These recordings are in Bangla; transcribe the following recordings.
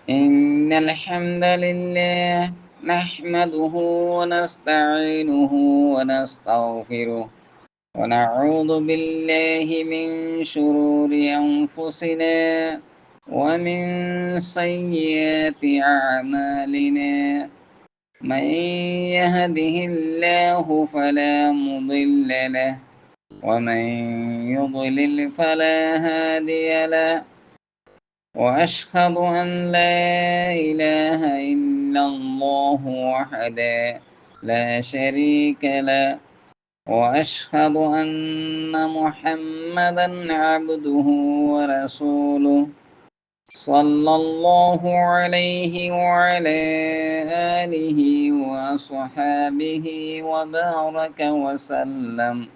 إن الحمد لله نحمده ونستعينه ونستغفره ونعوذ بالله من شرور أنفسنا ومن سيئات أعمالنا من يهده الله فلا مضل له ومن يضلل فلا هادي له وأشهد أن لا إله إلا الله وحده لا شريك له وأشهد أن محمدا عبده ورسوله صلى الله عليه وعلى آله وصحابه وبارك وسلم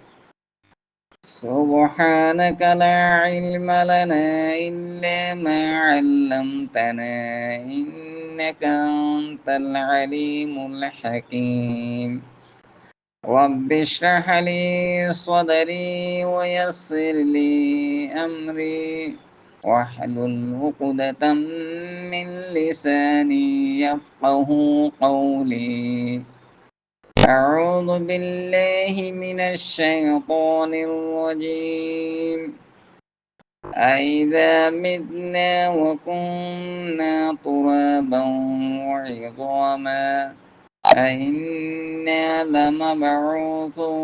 سبحانك لا علم لنا إلا ما علمتنا إنك أنت العليم الحكيم رب اشرح لي صدري ويسر لي أمري واحلل عقدة من لساني يفقه قولي أعوذ بالله من الشيطان الرجيم أإذا متنا وكنا ترابا وعظاما أإنا لمبعوثون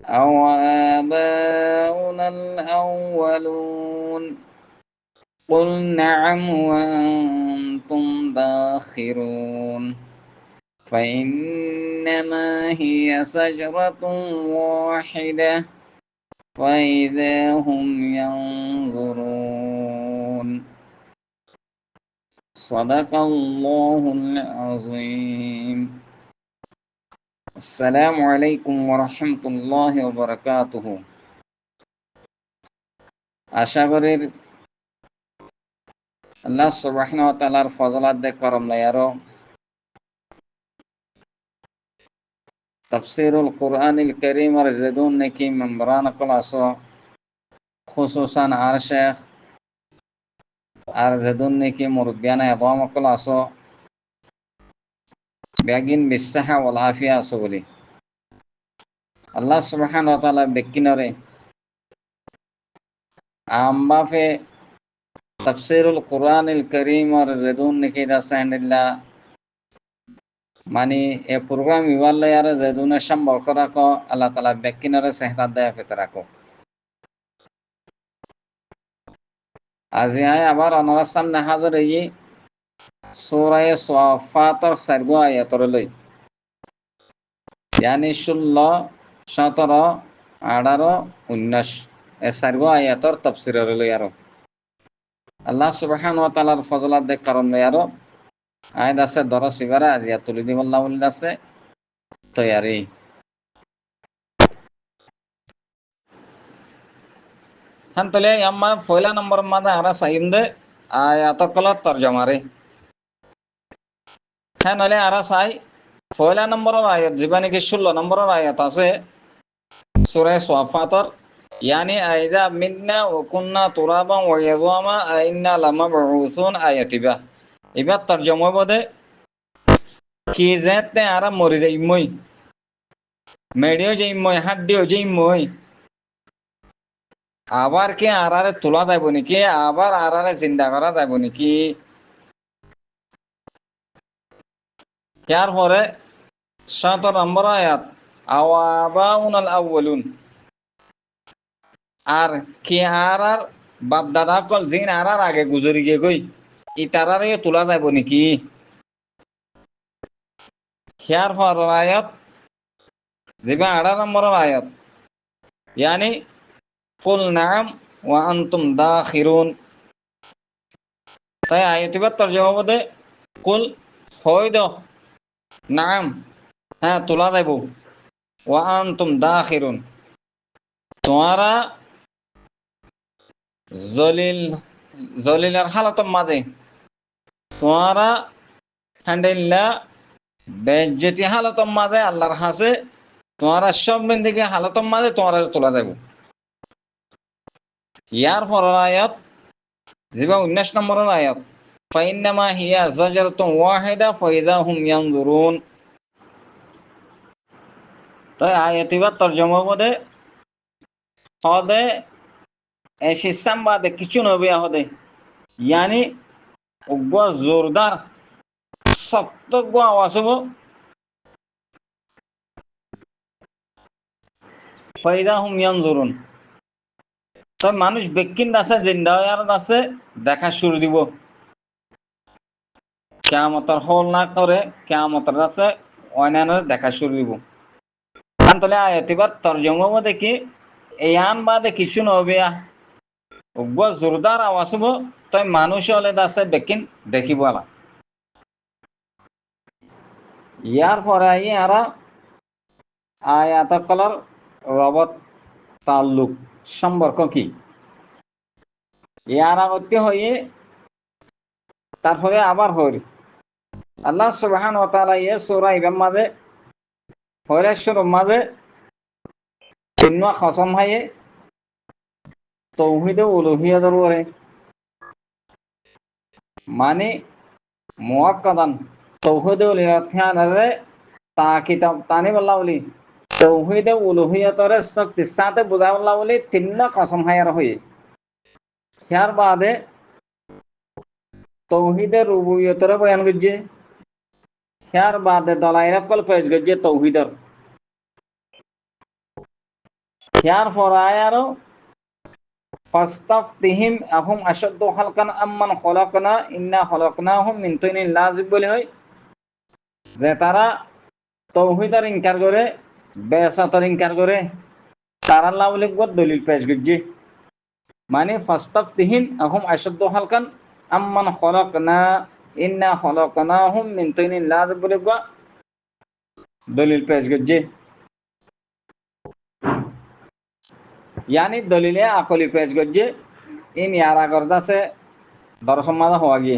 أو آباؤنا الأولون قل نعم وأنتم داخرون فإنما هي شجرة واحدة فإذا هم ينظرون صدق الله العظيم السلام عليكم ورحمة الله وبركاته আশা করি আল্লাহ সুবহানাহু ওয়া তাআলার ফজলত দে করম লায়ারো তাফসীরুল কুরআনিল কারীম আর জাদুন নাকি মেম্বরান ক্লাসো খুসুসান আর শেখ আর জাদুন নাকি মুরব্বিয়ানা ইদাম ক্লাসো বেগিন বিসাহা ওয়াল আফিয়া আসবলি আল্লাহ সুবহানাহু ওয়া তাআলা বেকিনরে আমবাফে তাফসীরুল কুরআনিল কারীম আর জাদুন নাকি দাসানিল্লাহ মানে এ প্রোগ্রাম ইওয়াল্লা আর জাদুনা সম্ভব করা কো আল্লাহ তাআলা বেকিনরে সেহতাত দেয়া ফিতরা কো আজি আয় আবার অনার সামনে হাজির হই সূরা সাফাতর সারগো আয়াতর লই यानी 16, 17, 18, 19 এ সারগো আয়াতর তাফসীর লই আরো আল্লাহ সুবহানাহু ওয়া তাআলার ফজলত দে কারণ লই আরো আয়াত আছে দরস ইবারা আজিয়া তুলি দিবাল্লাহ বলে আছে তৈয়ারি হান তলে আম্মা পয়লা নম্বর মাদা আরা সাইন্দে আয়াত কলা তরজমা রে হ্যাঁ নলে আরা সাই পয়লা নম্বরের আয়াত জীবানি কি 16 নম্বরের আয়াত আছে সূরা সাফাতর यानी আইযা মিন্না ওয়া কুন্না তুরাবান ওয়া ইযামা আইন্না লামাবউসুন আয়াতিবা এবার তরজমা বদে কি যেতে আরা মরি যাই মই মেডিও যাই মই হাড্ডিও যাই মই আবার কি আরারে তোলা যাইব নাকি আবার আরারে চিন্তা করা যাইব নাকি ইয়ার পরে 17 নম্বর আয়াত আওয়াবাউনাল আউয়ালুন আর কি আর বাপ দাদা কল দিন আর আগে গুজরি গিয়ে গই ইতারারে তোলা যাইব নাকি ইয়ার পর আয়াত যেবা 18 নম্বর আয়াত यानी কুল নাম ওয়া আনতুম দাখিরুন তাই আয়াতিবার তরজমা বদে কুল হইদ নাম হ্যাঁ তোলা যাইব ওয়া আনতুম দাখিরুন তোমারা জলিলের হালতর মাঝে তোমারা হ্যান্ডেল্লা বেজ্জতি হালতর মাঝে আল্লাহর হাসে তোমারা সব বিন্দিকে হালতর মাঝে তোমারা তোলা যাইব ইয়ার পরের আয়াত জিবা 19 নম্বরের আয়াত ফাইন্নামা হিয়া জাজারাতুন ওয়াহিদা ফাইদা হুম ইয়ানজুরুন। তাই আয়াতিবার তর্জমা বদে হদে এসিসাম বাদে কিছু নবে হদে ইয়ানি উগ্র জোরদার সপ্তগ্য আওয়াজ হব ফাইদা হুম ইয়ানজুরুন। তাই মানুষ বেকিন আছে জিন্দা আর আছে দেখা শুরু দিব কিয়ামতের হল না করে কিয়ামতের আছে অন্যান্য দেখা শুরু দিব। তাহলে আয়াতিবার তর্জমা বদে কি ইয়ান বাদে কিছু নবে উগ্র জোরদার আওয়াজ হব তাই মানুষ হলে আছে বেকিন দেখিব আলা। ইয়ার পরে ইয়ারা আয়াতকলার রবত তাল্লুক সম্পর্ক কি ইয়ার আগতে হয়ে তারপরে আবার হইল আল্লাহ সুবহান ওয়া তাআলা ইয়ে সূরা ইবার মাঝে হইলেশ্বর মাঝে চিহ্ন খসম হায়ে তৌহিদ উলুহিয়তের উপরে মানে মুআক্কাদান তৌহিদ উলুহিয়তরে তা কিতাব তানি বল্লা বলি তৌহিদ উলুহিয়তরে শক্তি সাথে বুঝা বল্লা বলি তিন্ন কসম হায়ার হয়ে ইয়ার বাদে তৌহিদের রুবুবিয়তরে বয়ান করছে ইয়ার বাদে দলাইল কল পেশ করছে তৌহিদর ইয়ার পরায় আরো ফাস্তাফতিহিম আহুম আশাদ্দু খালকান আম্মান খলাকনা ইন্না খলাকনাহুম মিন তিনিন লাযিব বলে হয় যে তারা তৌহিদের ইনকার করে বেসাতর ইনকার করে তারা আল্লাহ বলে দলিল পেশ করছে মানে ফাস্তাফতিহিম আহুম আশাদ্দু খালকান আম্মান খলাকনা ইন্না খলাকনাহুম মিন তিনিন লাযিব বলে দলিল পেশ করছে यानी दलीले आकली पेश गज्जे इन यारा करदा से दरसमादा हुआ गए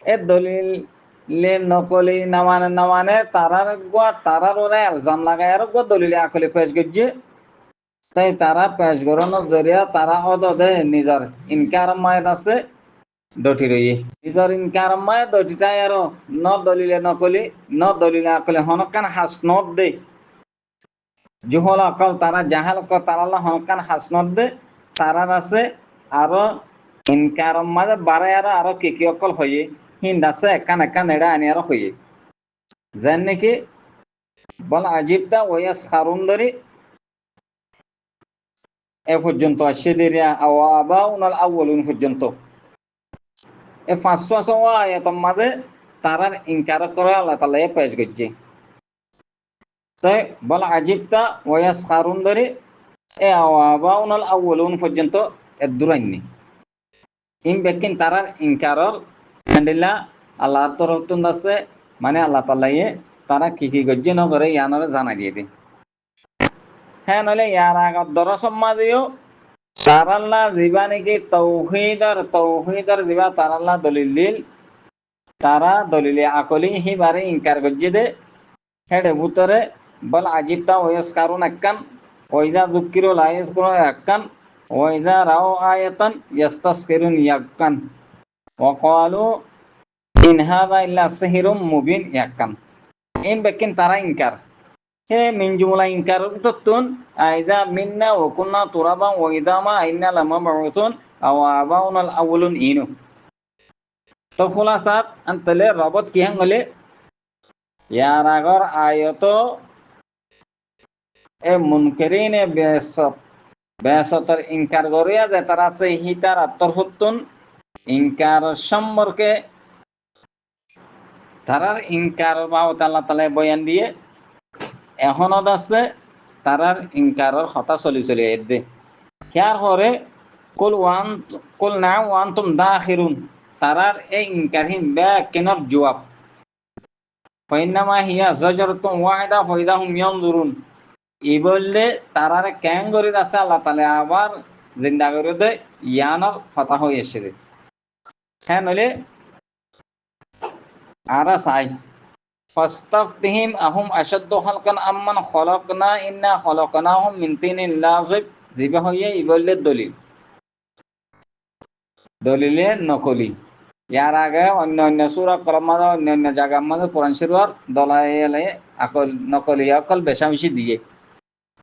ए दलील ले नकली नवाने तारार ओरे इल्जाम लगाय আর গো দলিলে আকলি পেশ গজ্जे তাই তারা পেশ গরানোর জরিয়া তারা অদদে নিজের ইনকার মায়ের আছে দটি রই নিজের ইনকার মায়ে দটিটাই আর ন দলিলে নকলি ন দলিলে আকলি হনকান হাস নদ দে জুহল অকল তারা জাহাল অকল তারা হনকান হাসনত দে তারার আছে আরো ইনকার মাঝে বারে আরো কি অকল হয়ে হিন্দ আছে একান এড়া আনি আরো হয়ে যেন নাকি বল আজিবদা ওয়াস খারুন ধরি এ পর্যন্ত আসছে দেরিয়া আওয়াবা উনাল আউয়ালুন পর্যন্ত এ পাঁচটা আয়াতের মাঝে তারার ইনকার করে আল্লাহ তাআলা পেশ করছে তাই বল আজিবতা ওয়াস খারুন ধরে এ আওয়াবাউনাল আউয়ালুন পর্যন্ত এর দূরাইনি ইন বেকিন তারার ইনকারর আলহামদুলিল্লাহ আল্লাহর তরফ আছে মানে আল্লাহ তাআলা তারা কি গজ্জে ন করে ইয়ানরে জানা দিয়ে দিন হ্যাঁ নলে ইয়ার আগত দর সমাজেও তারাল্লাহ জীবানি কি তৌহিদর জীবা তারাল্লাহ দলিল তারা দলিলে আকলি হি বারে ইনকার গজ্জে দে হেডে ভুতরে বল আজিবতা ওয়াস কারুন আক্কান ওয়াইদা যুকিরু লা ইয়াযকুরু আক্কান ওয়াইদা রাও আয়াতান ইয়াস্তাসকিরুন ইয়াক্কান ওয়া ক্বালু ইন হাযা ইল্লা সিহরুম মুবিন ইয়াক্কান ইন বেকিন তারা ইনকার হে মিন জুমলা ইনকার তুন আইদা মিন্না ওয়া কুননা তুরাবা ওয়া ইদামা আইন্না লামাবউসুন আও আবাউনাল আউলুন ইনু তো ফুলাসাত আন্তলে রবত কি হলে ইয়ার আগর আয়ত এ মুনকেরিনে বেসতর ইনকার করিয়া যে তারা আছে হিতার আত্মহত্যন ইনকার সম্পর্কে তারার ইনকার বাবদ আল্লাহ তাআলা বয়ান দিয়ে এখনো আছে তারার ইনকারের কথা চলি এদে ইয়ার পরে কুল না ওয়ান্তুম দাখিরুন তারার এই ইনকারহীন কেনর জবাব ফাইন্নামা হিয়া জাজারাতুন ওয়াহিদা ফাইদা হুম ইয়ানজুরুন ই বললে তারারে ক্যাং করে আছে আল্লাহ তাআলা আবার জিন্দা করে দে ইয়ানর কথা হয়ে এসে হ্যাঁ নইলে আরা সাই ফাস্তাফতিহিম আহুম আশাদ্দু খালকান আম্মান খলাকনা ইন্না খলাকনাহুম মিন তিনিন লাযিব জিবা হইয়ে ই বললে দলিল দলিলে নকলি। ইয়ার আগে অন্য অন্য সূরা কলম মাঝে অন্য অন্য জায়গার মাঝে কোরআন শরীফের দলাইলে আকল নকলি আকল বেশামিশি দিয়ে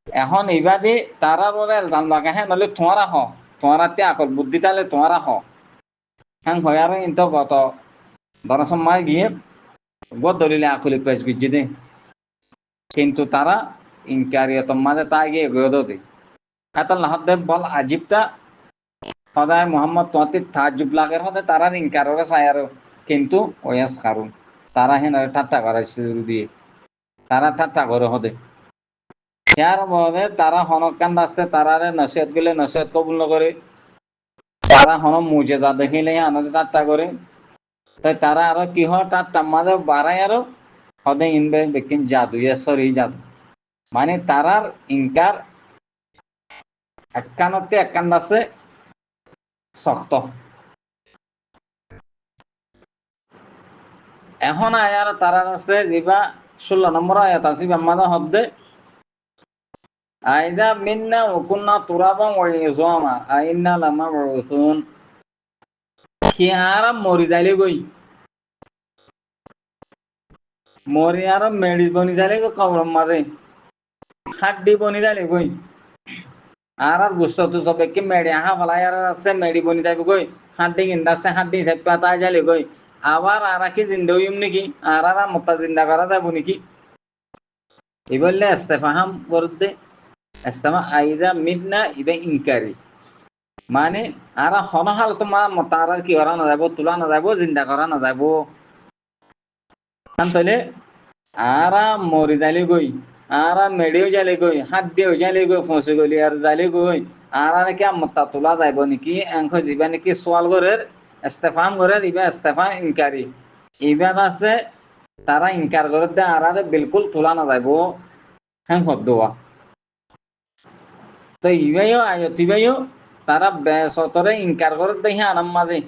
এখন ইবাদি তারা বলে এলজাম লাগে হ্যাঁ নলে তোমারা হ তোমারাতে আকল বুদ্ধি তাহলে তোমারা হ হ্যাঁ হয় আর ইন্ত গত দরসময় গিয়ে গদ দলিলে আকলি পেশ বিজি দে কিন্তু তারা ইনকারিয়ত মাঝে তা গিয়ে গদ দে হাতাল হাতে বল আজিবটা সদায় মোহাম্মদ তোমাতে তাজ্জুব লাগের হতে তারা ইনকাররে চায় কিন্তু ওয়াস কারুন তারা হেন ঠাট্টা করাইছে দিয়ে তারা ঠাট্টা করে হদে ইয়ার মধ্যে তারা হনকান্দ আছে তারারে নসিহত গেলে নসিহত কবুল নকরে তারা হন মুজেজা দেখিলে আনন্দ ঠাট্টা করে তাই তারা আরো কি হয় ঠাট্টা মাঝে বাড়ায় আরো হদে ইনবে বেকিন জাদু সরি জাদু মানে তারার ইনকার একানতে একান্দ আছে শক্ত এখন আয়ার তারা আছে যেবা 16 নম্বর আয়াত আছে বাম্মাদা হদ্দে আইদা মিন্না ওকুন্না তুরাবান ওয়া ইযামা আইন্না লামাবউসুন কি আর মরি যাইলে গই মরি আর মেডি বনি যাইলে গো কবর মারে হাড্ডি বনি যাইলে গই আর গুস্ত তো সবে কি মেডি হা ফলাই আর আছে মেডি বনি যাইবে গই হাড্ডি গিন্দাছে হাড্ডি থাকবা তাই যাইলে গই আবার আর কি জিন্দা হইম নাকি আর মতা জিন্দা করা যাবো নাকি এই বললে ইস্তেফাহাম করতে ইস্তেমা আইদা মিন্না ইবে ইনকারি মানে আর হনহাল তোমার মতার কি করা না যাবো তোলা না যাবো জিন্দা করা না যাবো তাহলে আর মরি যাইলে গই আর মেডিও যাইলে গই হাত দিয়েও যাইলে গই ফসে গলি আর যাইলে গই আর কি মতা তোলা যাইব নাকি এঙ্ক দিবা নাকি সোয়াল ঘরের ইস্তেফাম ঘরের ইবা ইস্তেফা ইনকারি ইবাদ আছে তারা ইনকার করে দে আর বিলকুল তোলা না যাইব হ্যাঁ হদ্দোয়া তো ইবাইও আয়তিবাইও তারা বেসতরে ইনকার করে দেখি আনাম মাঝে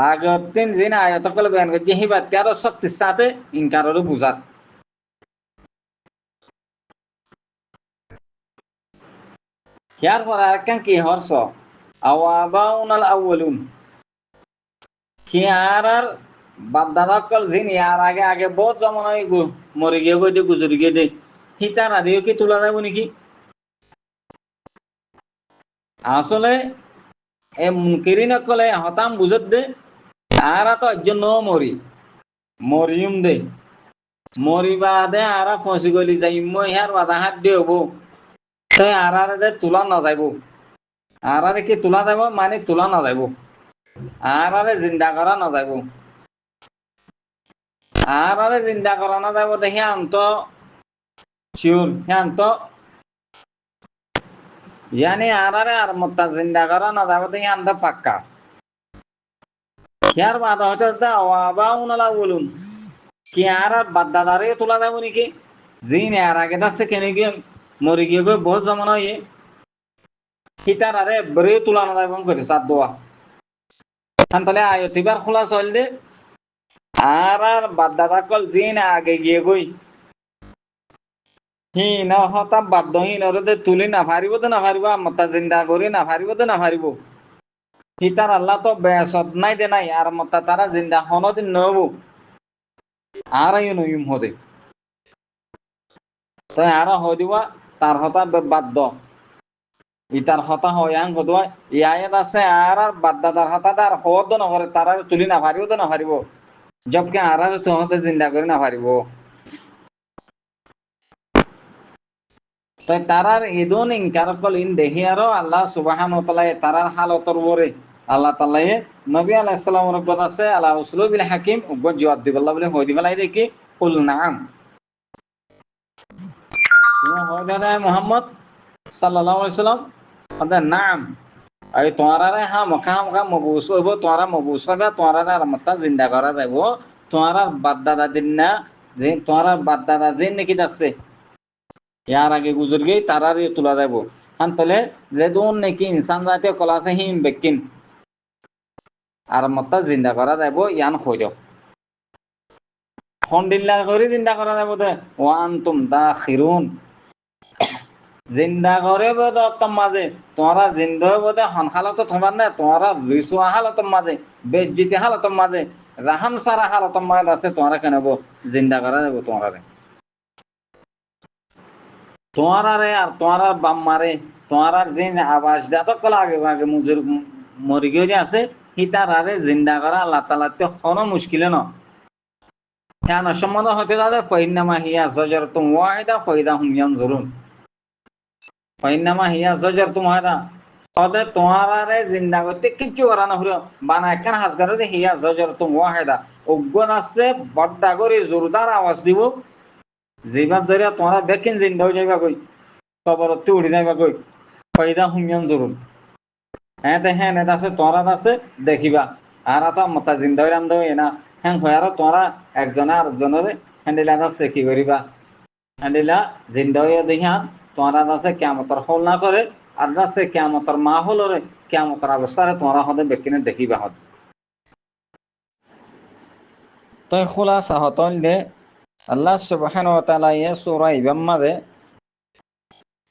আগের দিন যিনি আয়তকল বয়ান করছে সেই বাচ্চা আরো শক্তির সাথে ইনকারেরও বুঝার ইয়ার পর আরেকখান কি হর্ষ আওয়াবাউনাল আউয়ালুন কি আর বাপদাদাকল যিনি ইয়ার আগে আগে বহুত জমন হয় মরে গিয়ে গই দিয়ে গুজরি গিয়ে দে হিতার আদিও কি তোলা যাবো নাকি আসলে এ মুকিরি নকলে হতাম বুঝত দে আর তো একজন মরি মরিয়ম দে মরিবা দে আর ফসি গলি যাই মই হার বাধা হাত দিয়ে হবো তাই আর দে তোলা না যাইব আর কি তোলা যাব মানে তোলা না যাইব আর জিন্দা করা না যাইব আর জিন্দা করা না যাব দেখি আন্ত শিওর আন্ত ইয়ানি আর মত্তা জিন্দা করা না যাব দেখি আন্ত পাক্কা ইয়ার বাধা হয়তো আওয়াবা উনালা বলুন কি আর বাদ্দাদারে তোলা যাব নাকি জিন আর আগে যাচ্ছে কেন গিয়ে মরে গিয়ে গিয়ে বহুত জমান হয়ে হিতার আরে বরে তোলা না যাব করে সাত দোয়া তাহলে আয়তিবার খোলা চল দে আর বাদ্দাদা কল দিন আগে গিয়ে গই হিন হতা বাদ্য হিন দে তুলি না ফারিব তো না ফারিব মতা জিন্দা করি না ফারিব তো না ফারিব হিতার আল্লাহ তো বেসত নাই দে নাই আর মতা তারা জিন্দা হনদিন নব আর নইম হদে তাই আর হয় দিবা তার হতা বাদ্য ইতার হতা হয় আং হদুয়া ইয়াত আছে আর বাদ্দাদার হতা তার হদ নকরে তারা তুলি না ফারিব তো না ফারিব জবকে আর তোমাদের জিন্দা করে না পারিব তাই তারার ইদুন ইনকার কল ইন দেখি আরো আল্লাহ সুবহানাহু ওয়া তাআলা তারার হালতর পরে আল্লাহ তাআলা নবী আলাইহিস সালাম রব্বত আছে আলা উসলুবিল হাকিম উগ জবাব দিবাল্লাহ বলে হই দিবালাই দেখি কুল নাম তুমি হয় দাদা মুহাম্মদ সাল্লাল্লাহু আলাইহি সাল্লাম আদা নাম আই তোমারা হ্যাঁ মখা মখা মবুস হইব তোমারা মবুস হবে তোমারা আর মতা জিন্দা করা যাইব তোমারা বাদদাদা দিন না যে তোমারা বাদদাদা যে নাকি আছে ইয়ার আগে গুজর গই তারার তোলা যাইব হান তলে যে দোন নাকি ইনসান জাতীয় কলা আছে হিম বেকিন আর মতা জিন্দা করা যাইব ইয়ান হইল হন্ডিল্লা করে জিন্দা করা যাইব দে ওয়ান তুম দা খিরুন জিন্দা করে বোধ মাঝে তোমরা জিন্দা বোধে হন হালত তোমার না তোমরা রিসুয়া হালত মাঝে বেজ্জিতি হালত মাঝে রাহাম সারা হালত মাঝে আছে তোমরা কেন জিন্দা করা যাবো তোমরা তোমারে আর তোমার বাম্মারে তোমার দিন আবাস দাত কলা আগে আগে মুজুর মরি গিয়ে আছে হিতার আরে জিন্দা করা আল্লাহ তালাতে কোনো মুশকিলে ন কেন সম্বন্ধ হতে যাবে ফইন্নামা হিয়া জজর তুম ওয়াহিদা ফইদা হুম ইয়ানজুরুন ফইন্নামা হিয়া জজর তুম ওয়াহিদা তবে তোমারে জিন্দা করতে কিচ্ছু করা না হলো বানা একখান হাজ করে হিয়া জজর তুম ওয়াহিদা উগ্গন আসছে বড্ডা করে জোরদার আওয়াজ দিব যেবার ধরে তোমরা দেখেন জিন্দা হয়ে যাইবা কই কবরতে উড়ি যাইবা কই ফইদা হুম ইয়ানজুরুন হ্যাঁ হ্যাঁ নেতা আছে তোরা আছে দেখিবা আর তো মতা জিন্দা হইলাম আন্দো না হ্যাঁ হয় আর তোরা একজনে আরেকজনের হ্যান্ডিলা আছে কি করিবা হ্যান্ডিলা জিন্দা হইয়া দেখিয়া তোরা আছে কেমতর হল না করে আর আছে কেমতর মা হল রে কেমতর অবস্থারে তোরা হতে বেকিনে দেখিবা হত তই খোলা সাহতল দে আল্লাহ সুবহানাহু ওয়া তাআলা ইয়া সূরা ইবাম মাদে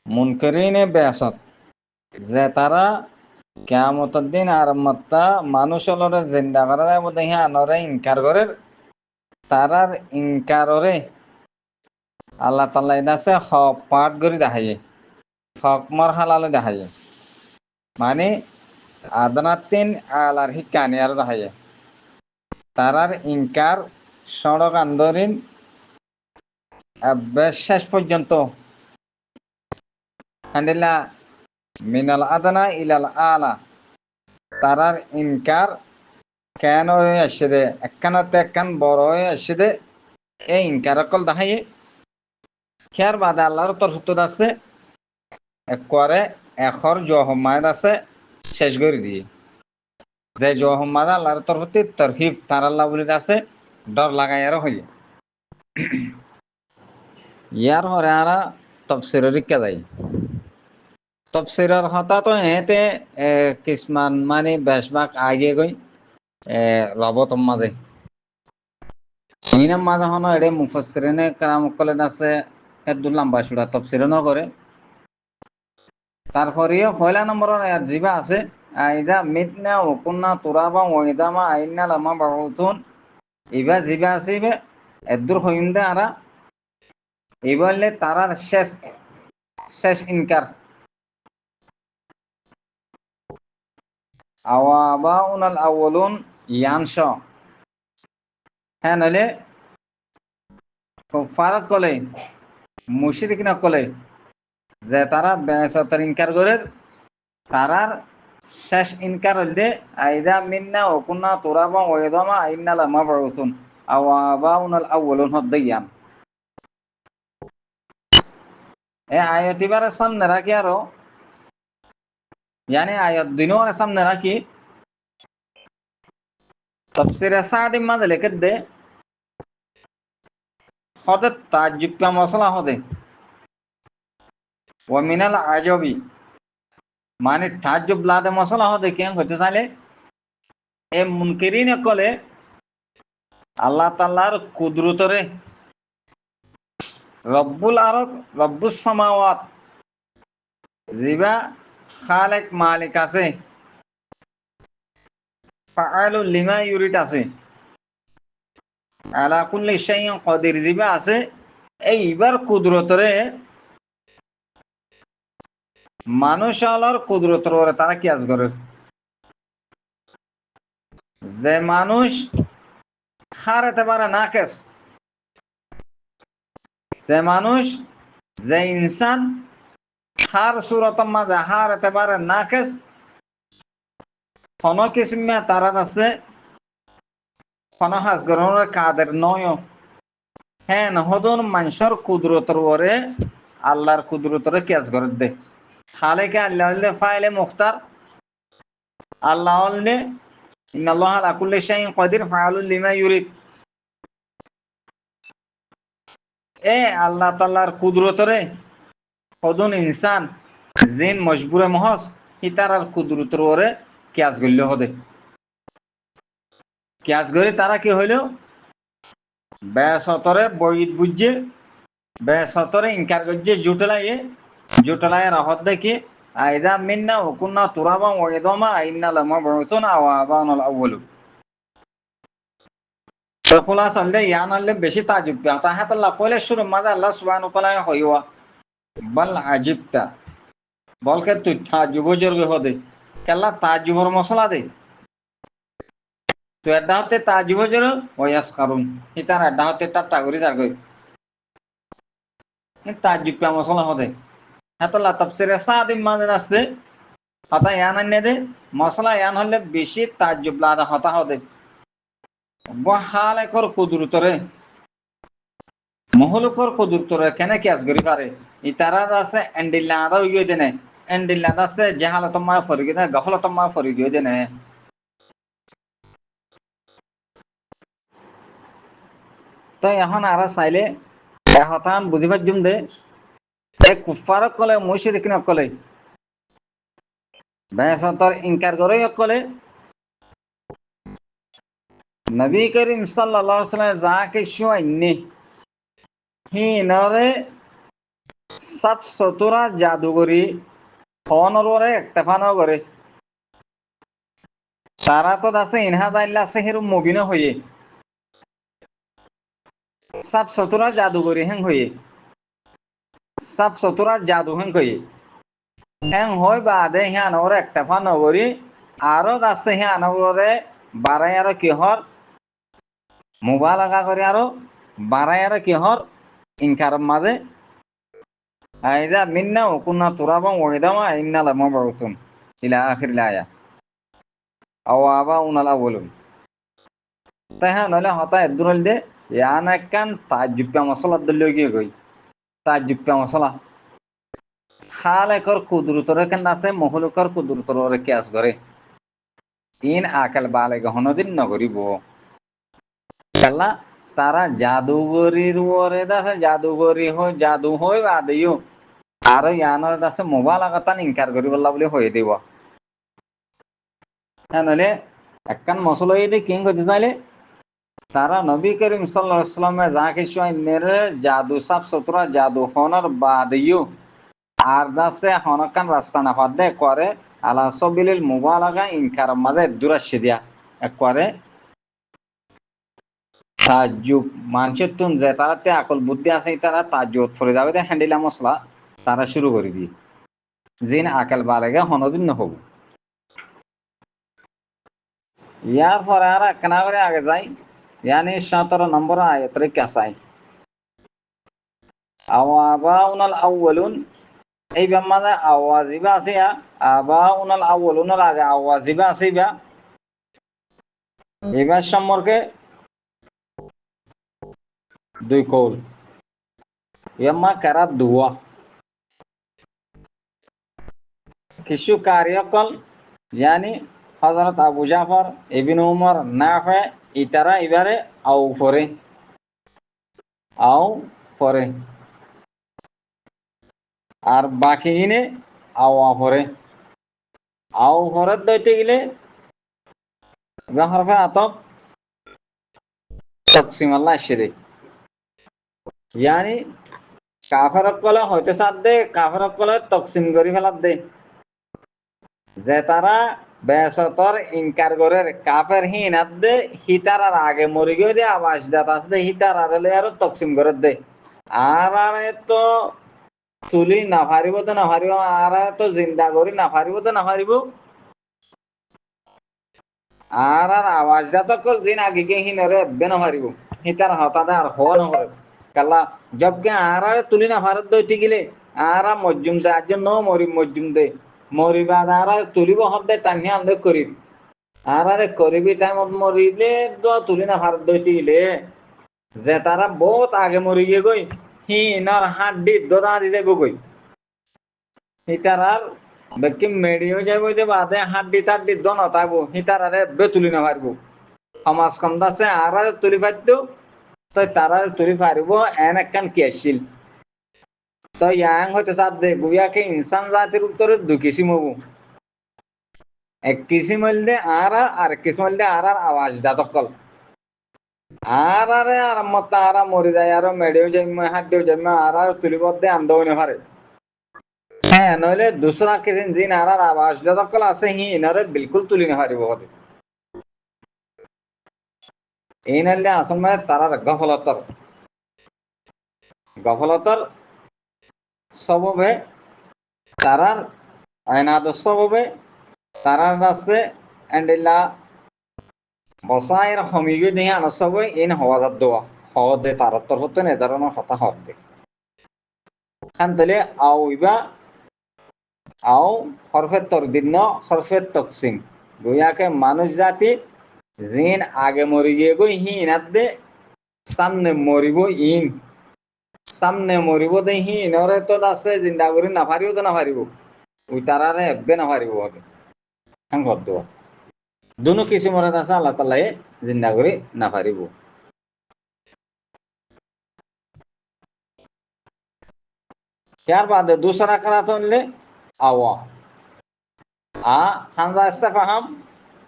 মুনকারিনে বেয়াসত যে তারা কিয়ামতের দিন আর মাত্তা মানুষ হলরে জিন্দা করা যায় বোধ হ্যাঁ নরে ইনকার করে তারার ইনকাররে আল্লাহ তাআলা ইদাসে হক পাঠ করে দেখাইয়ে হক মার হালালে দেখাইয়ে মানে আদনাতিন আলার হিকানি আর দেখাইয়ে তারার ইনকার সড়ক আন্দোলন শেষ পর্যন্ত হান্ডিলা মিনাল আদনা ইলাল আলা তারার ইনকার কেন হয়ে আসছে দে একখানতে একখান বড় হয়ে আসছে দে এই ইনকার অকল দেখাইয়ে খেয়ার বাদে আল্লাহর তরফ আছে করে এখর জহমায়দ আছে শেষ করে দিয়ে যে জহমাদ আল্লাহর তরফ তরহিব তার আল্লাহ বলে আছে ডর লাগাই আর হইয়ে ইয়ার হরে আরা তফসিরের রিক্কা যাই তফসিরের হতা তো এতে কিসমান মানে বেশভাগ আগে গই রবতম মাঝে মিনাম মাঝে হন এড়ে মুফাসসিরিনে কারাম কলেন আছে এদুল লম্বা সুরা তফসিরে ন করে তারপরেও পয়লা নম্বরের আয়াত জিবা আছে আইদা মিতনা ও কুন্না তুরাবা ওয়াইদামা আইন্না লামা বাউতুন ইবা জিবা আছে ইবে এদুর হইন্দে আরা ইবলে তারার শেষ শেষ ইনকার আওয়াবাউনাল আউয়ালুন ইয়ানশ হ্যাঁ নইলে ফারাক কলে মুশরিক না কলে যে তারা বেসতর ইনকার করে তারার শেষ ইনকার হইলে আইদা মিন্না ও কুন্না তুরাবা ওয়াইদামা আইন্না লামা বাউতুন আওয়াবাউনাল আউয়ালুন হদ্দাইয়ান এ আয়াত এবারে সামনে রাখি আরো यानी आयत दिनों ने सामने रखी तफसीर सादी मद लिख दे खुद ताज्जुब का मसला हो दे वो मिनल आजबी माने ताज्जुब लादे मसला हो दे क्या होते साले ए मुनकिरीन कोले अल्लाह तालार कुदरतरे रब्बुल आरद रब्बुस समावात जिबा খালেক মালিক আছে ফাআলু লিমা ইউরিদ আছে আলা কুল্লি শাইইন কাদির জিবা আছে এইবার কুদরতরে মানুষ আল্লাহর কুদরতর ওরে তারা কিয়াস করে যে মানুষ হারাতে পারে নাকেস যে মানুষ যে ইনসান হার সুরতম মাঝে হারাতে পারে নাকেস কোন কিসমে তারা আছে কোন হাজ গ্রহণের কাদের নয় হ্যাঁ নহদন মানুষের কুদরতর ওরে আল্লাহর কুদরতরে কিয়াস করে দে খালেকে আল্লাহ ফাইলে মুখতার আল্লাহ ইন্নাল্লাহ আলা কুল্লি শাইইন কাদির ফাআলুল লিমা ইউরিদ এ আল্লাহ তাআলার কুদরতরে সদন ইনসান জিন মজবুরে মহস ইতারার কুদরতর ওরে কিয়াস গল্য হদে কিয়াস গরে তারা কি হইল বেসতরে বইত বুঝে বেসতরে ইনকার করছে জুটলাইয়ে জুটলায় রাহত দেখি আইদা মিন্না ওকুন্না তুরাবা ওয়াইদামা আইন্না লামাবউসুন আও আবানুল আউয়ালু। তো খোলাস আনলে ইয়ান আনলে বেশি তাজুব তা হাতাল্লাহ কইলে শুরু মাদা আল্লাহ সুবহানাহু ওয়া তাআলা হইওয়া বাল আজিবতা বলকে তুই তাজুব জরবে হদে কেল্লা তাজুবর মশলা দে তো এডা হতে তাজুব জর ওয়াস কারুন ইতার এডা হতে টাটা করি তার কই তাজুব পা মশলা হদে হাতাল্লাহ তাফসিরে সাদিম মাঝে আছে হতা ইয়ান আনে দে মশলা ইয়ান হলে বেশি তাজুব লাদা হতা হদে বহালে কর কুদরতরে মহলুকর কুদরতরে কেনে কিয়াস করি পারে ইতারা আছে এন্ডিল্লাদা হইয়ে দেনে এন্ডিল্লাদা আছে জাহালত মা ফরিগে না গফলত মা ফরিগে দেনে। তো এখন আর চাইলে হতান বুঝিবার জুম দে এক কুফারক কলে মুশরিকিন কলে বেসতর ইনকার করে কলে নবী করিম সাল্লাল্লাহু আলাইহি ওয়াসাল্লাম যাকে শুয়াইনি হি নরে সব সতুরা জাদুগরি ফনরে একতেফানো করে সারা তো আছে ইনহাদাইল্লা সেহেরু মুবিন হয়ে সব সতুরা জাদুগরি হেং হয়ে সব সতুরা জাদু হেং হয়ে হেং হই বাদে হিয়ানরে একতেফানো করি আরো আছে হিয়ানরে বাড়াই আর কিহর মুবালাগা করে আরো বাড়াই আর কিহর ইনকার মাঝে আইদা মিন্না ওকুন্না তুরাবান ওয়াইদামা ইন্না লামাবউসুন ইলা আখিরিল আয়া আও আবাউনাল আউয়ালুন। তাই হ্যাঁ নইলে হতা এদুরল দে ইয়ান একখান তাজুব্বা মশলা দলীয় গিয়ে গই তাজুব্বা মশলা খালেকর কুদরতরে কেন আছে মহলুকর কুদরতরে কেস করে ইন আকাল বালে গহনদিন নগরিব কাল্লা তারা জাদুগরির ওরে দাসে জাদুগরি হয় জাদু হয় বাদেও আর ইয়ানোর দাসে মোবাইল আগাতান ইনকার করি বললা বলে হয়ে দিব। হ্যাঁ নইলে একখান মশলা দিয়ে কিং করতে চাইলে তারা নবী করিম সাল্লাল্লাহু আলাইহি ওয়াসাল্লামে যা কিছু মেরে জাদু সাফ সুতরা জাদু হনর বাদেও আর দাসে হনকান রাস্তা না ফাদে করে আলা সাবিলিল মুবালাগা ইনকার মাঝে দুরাশি দিয়া করে তাজ্জুব মানুষের তুন যে তারাতে আকল বুদ্ধি আছে তারা তাজ্জুব ফরে যাবে হ্যান্ডিলা মশলা তারা শুরু করে দিয়ে জিন আকাল বালেগে হনদিন নহব। ইয়ার পরে আর একখানা করে আগে যাই ইয়ানি 17 নম্বর আয়াতরে কাসাই আওয়াবাউনাল আউয়ালুন এই ব্যামাদে আওয়াজিবা আছে আবাউনাল আউয়ালুনের আগে আওয়াজিবা আছে এবার সম্পর্কে দুই কৌল ইয়াম্মা কারাত দুয়া কিছু কার্যকল ইয়ানি হযরত আবু জাফর ইবনে উমর নাফে ইতারা এবারে আও পরে আর বাকি গিনে আওয়া পরে আও পরে দইতে গেলে হরফে আতব তকসিম আল্লাহ শিরে ইয়ানি কাফেরক কলে হয়তো সাথ দে কাফেরক কলে তকসিম করি ফেলাত দে যে তারা বেসতর ইনকার করে কাফের হিনাত দে হিতারার আগে মরি গিয়ে দে আবাস দাত আসতে হিতারার আর তকসিম করে দে আর তো তুলি না পারিব তো না পারিব আর তো জিন্দা করি না পারিব তো না পারিব আর আওয়াজ দাত কল দিন আগে গিয়ে হিনরে এব্বে না পারিব হিতার হতাদা আর হওয়া না পারে কাল্লা জবকে আর তুলি না ভারত দইতে গেলে আর মজ্জুম দে আজ ন মরি মজ্জুম দে মরিবাদ আর তুলিব হদ্দে টানি আন্দে করিব আর করিবি টাইমত মরিলে তুলি না ভারত দইতে গেলে যে তারা বহুত আগে মরি গিয়ে গই হিনার হাড্ডি দোদা দিলে গই হিতার আর বেকি মেডিও যাইব যে বাদে হাড্ডি টাড্ডি দন তাইব হিতার আরে বে তুলি না পারব সমাজ কম দাসে আর তুলি পারতো তো তারা তুলি পারিব এন একখান কি আসছিল তো ইয়াং হয়তো সাথ দে গুয়াকে ইনসান জাতির উত্তরে দু কিসিম হবো এক কিসিম হইলে আর কিসিম হইলে আর আওয়াজ দাতকল আর মত আর মরি যায় আর মেডিও জন্ম হাড্ডিও জন্ম আর তুলিব দে আন্দোলনে পারে হ্যাঁ নইলে দুসরা কিছু জিন আর আবাস যতকল আছে হি ইনারে বিলকুল তুলি না পারিব হতে এই নাইলে আসল মানে তারার গফলতর স্বভাবে তারার আইনাদ স্বভাবে তারার আছে এন্ডিল্লা বসায়ের হমিগে দিয়ে আনসবে ইন হওয়াজাত দোয়া হওয়া দে তারার তরফতে নে ধরনের হতা হওয়া দে খান তলে আও ইবা আও হরফের তরদিন হরফের তকসিম গুয়াকে মানুষ জাতি জিন আগে মরি গিয়ে গই হি ইনাত দে সামনে মরিব ইন সামনে মরিব দে হি ইনরে তো আছে জিন্দা করি না পারিব তো না পারিব ওই তারারে হেব্বে না পারিব হতে খান দোয়া দুনো কিসিমরে আছে আল্লাহ তাআলা জিন্দা করি না পারিব यार बाद दूसरा करा तो ले आवा आ हमजा इस्तेफाम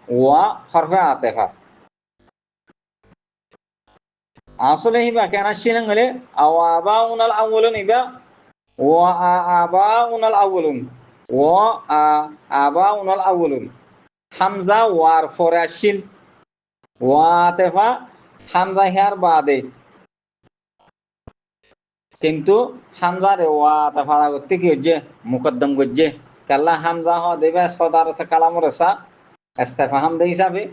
ওয়া হরফে আতেফা আসলে হিবা কেন আসছিলেন গেলে আওয়াবা উনাল আউলুন ইবা ওয়া আবা উনাল আউলুন ওয়া আবা উনাল আউলুন হামজা ওয়ার ফরে আসছিল ওয়া আতেফা হামজা হিয়ার বাদে কিন্তু হামজারে ওয়া আতেফা করতে কি হচ্ছে মুকদ্দম করছে কাল্লা হামজা হ দেবে সদারত কালামর সা ইস্তেফাম দে হিসাবে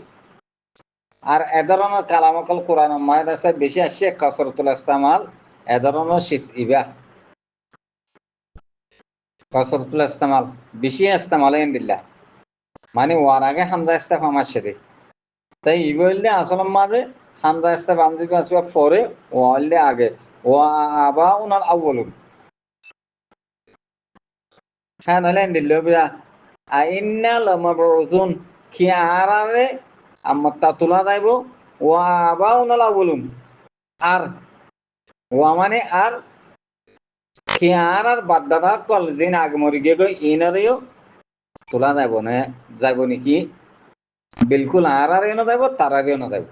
আর এ ধরনের কালামকল কোরআন মায়ের আছে বেশি আসছে কসরতুল ইস্তেমাল এ ধরনের শিস ইবা কসরতুল ইস্তেমাল বেশি ইস্তেমাল ইনদিল্লাহ মানে ওয়ার আগে হামজা ইস্তেফাম আসছে দে তাই ইবললে আসলে মাঝে হামজা ইস্তেফাম দিবে আসবে পরে ওয়াললে আগে ওয়া আবা উনাল আউয়ালুন হ্যাঁ নালে ইনদিল্লাহ বিয়া আইন্না লামাবউযুন খিয়ারারে আমতা তুলা যাইব ওয়া আবা উনাল আউয়ালুন আর ওয়া মানে আর খিয়ার আর বাদ্দাদা কল জিন আগ মরি গিয়ে গই ইনারেও তোলা যাব না যাব নাকি বিলকুল আর এনো যাব তারার এনো যাব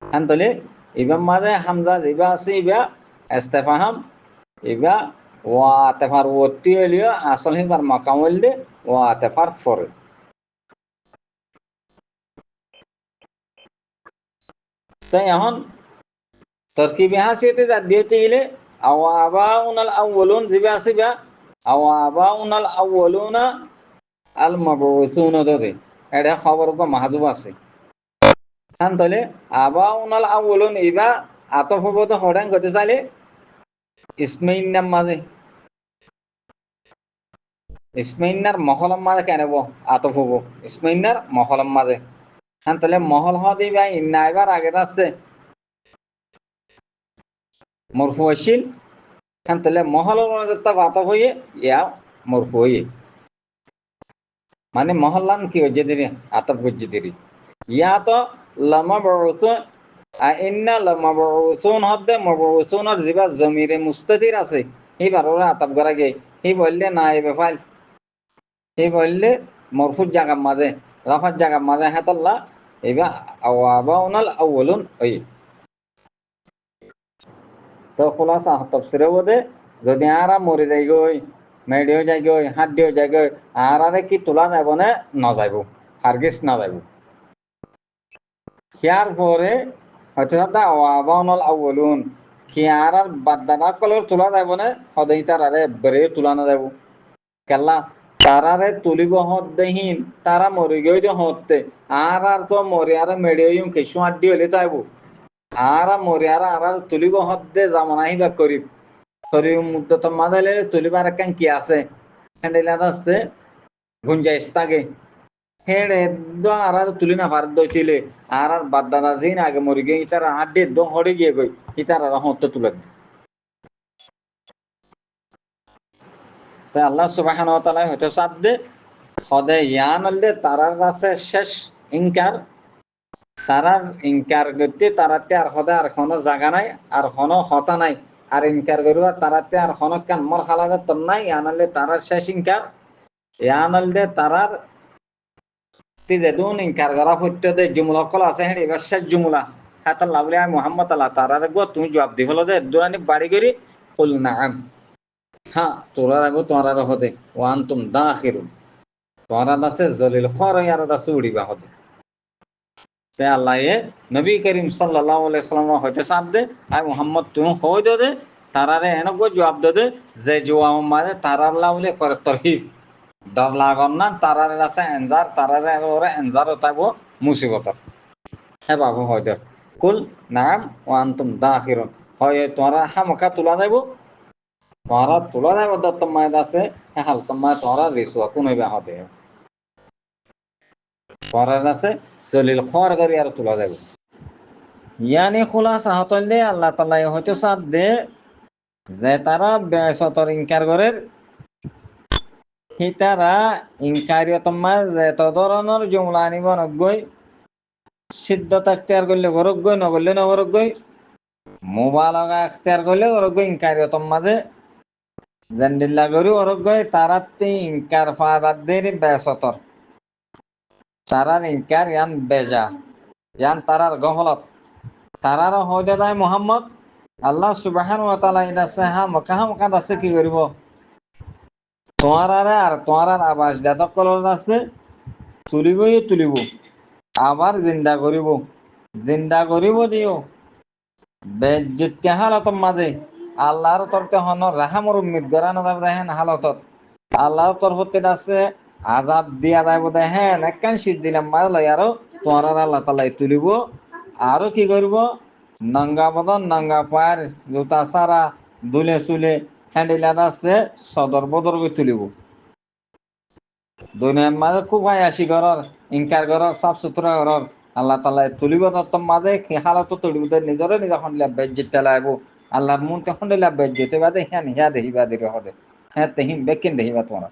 আন্তলে ইবাম মাঝে হামজা জিবা আছে ইবা ইস্তেফাহাম ইবা ওয়া আতেফার ওতি হলিও আসল হিবার মাকাম হইলে ওয়া আতেফার ফরে তাই এখন তরকিব হাসিতে যা দিতে গেলে আওয়াবা উনাল আউয়ালুন জিবা আছে বা আওয়াবা উনাল আউয়ালুনা আল মাবউসুন দরে এটা খবর কো মাহজুব আছে খান তলে আবা উনাল আউলুন ইবা আতফ হবো হড়াং গতে চাইলে ইসমাইন নাম মাঝে ইসমাইনার মহলম মাঝে কেন আতফ হবো ইসমাইনার মহলম মাঝে খান তলে মহল হ দিবা ইন্না এবার আগে আছে মরফু আসিল খান তলে মহল আতফ হইয়ে ইয়া মরফু হইয়ে মানে মহল্লান কি হচ্ছে দিরি আতফ হচ্ছে দিরি ইয়া তো লমা বড় আইন্না লামাবউসুন হদ্দে মাবউসুনের জিবা জমিরে মুস্তাতির আছে এইবার ওরা আতাব করা গে হি বললে না এবে ফাইল হি বললে মরফুর জায়গার মাঝে রাফার জায়গার মাঝে হাতাল্লা এবা আওয়াবাউনাল আউয়ালুন ওই তো খোলাসা তফসিরে বদে যদি আরা মরে যাই গই মেডিও যাই গই হাড্ডিও যাই গই আরে কি তোলা যাব না না যাইব হারগিস না যাইব হিয়ার পরে হয়তো আওয়াবাউনাল আউয়ালুন খিয়ার আর বাদ্দানা কলর তোলা যাব না সদাই তারারে বেড়ে তুলানো যাব কেলা তারারে তুলিব হদ্দেহীন তারা মরি গই হতে আর তো মরি আর মেডিও কিছু আড্ডি হলে তাইব আর মরি আর তুলিব হদ্দে জামান আহিবা করিব শরীর মুদ্দত মাদালে তুলিবার কেন কি আছে হ্যান্ডেলার আছে গুঞ্জাইশ থাকে হেড়ে দো আর তুলি না পার দইছিলে আর বাদ্দানা জিন আগে মরি গই তার আড্ডে দো হড়ে গিয়ে গই ইতার আর হতে তুলে তাই আল্লাহ সুবহানাহু ওয়া তাআলা হয়তো সাদে হদে ইয়ান আলদে তারার কাছে শেষ ইনকার তারার ইনকার করতে তারাতে আর হদে আর কোনো জায়গা নাই আর কোনো হতা নাই আর ইনকার করবা তারাতে আর কোনো কান মর হালাদে তোর নাই ইয়ান আলদে তারার শেষ ইনকার ইয়ান আলদে তারার তিদে দুন ইনকার করা হইতে দে জুমলা কল আছে হেড়ি এবার শেষ জুমলা হাত আল্লাহ বলে মুহাম্মদ আল্লাহ তারার গো তুমি জবাব দি হলো দে দুরানি বাড়ি করি কুল নাআম হ্যাঁ তোরা রাখবো তোরা হদে ওয়ান তুম দা আখিরুন তোরা আছে জলিল খর আর আছে উড়িবা হদে সে আল্লাহ নবী করিম সাল্লাল্লাহু আলাইহি সাল্লাম হয়তো সাপ দে আর মোহাম্মদ তুমি হই দে তারারে এনক জবাব দে যে জোয়া মাঝে তারা আল্লাহ বলে করে তরহিব ডর লাগন না তারারে আছে এনজার তারারে ওরে এনজার তাইব মুসিবত হে বাবু হয়তো কুল নাম ওয়ান তুম দা আখিরুন হয় তোরা হামকা তোলা যাইব তোরা তোলা যাইব দত্ত মায়ের আছে হাল তোমায় তোরা রিসুয়া কোন হইবা হবে তোরা আছে জলিল খর করি আর তোলা যাইব ইয়ানি খোলা চাহতলে আল্লাহ তালাই হয়তো চাপ দে যে তারা বেসতর ইনকার করে তারা ইনকারিয় তোমার যে ধরনের জুমলা আনিব নগৈ সিদ্ধত এখতিয়ার করলে ঘরক গই নগরলে নগরক গই মোবালগা এখতিয়ার করলে ঘরক গই ইনকারিয় তোমাদে জেন্ডিল্লা গরি ঘরক গই তারাতে ইনকার ফাদাদের বেসতর তারার ইনকার ইয়ান বেজা ইয়ান তারার গহলত তারার হইতে তাই মোহাম্মদ আল্লাহ সুবহান ওয়া তাআলা ইদাসে হাম আছে কি করিব তোমারারে আর তোমার আবাস জাতক কলর আছে তুলিব আবার জিন্দা করিব দিও বেজ্জতি হালত মাঝে আল্লাহর তরফে হন রাহামর উম্মিদ করা না যাবে দেখেন হালতত আল্লাহর তরফতে আছে আজাব দিয়া যাইব দেখেন একখান শীত দিলাম মারলাই আরো তোমার আল্লাহ তালাই তুলিব আরো কি করব নঙ্গা বদন নঙ্গা পায়ের জুতা সারা দুলে চুলে হ্যান্ডেলার আছে সদর বদর করে তুলিব দুনিয়ার মাঝে খুব আসি ঘরের ইনকার ঘরের সাফ সুতরা ঘরের আল্লাহ তালা তুলিব তত্তম মাঝে হালত তুলিব নিজরে নিজে খন্ডিলা বেজ্জিত তেলাইব আল্লাহর মনকে খন্ডিলা বেজ্জিত বাদে হ্যাঁ হিয়া দেহিবা দিবে হদে হ্যাঁ তেহিম বেকিন দেহিবা তোমরা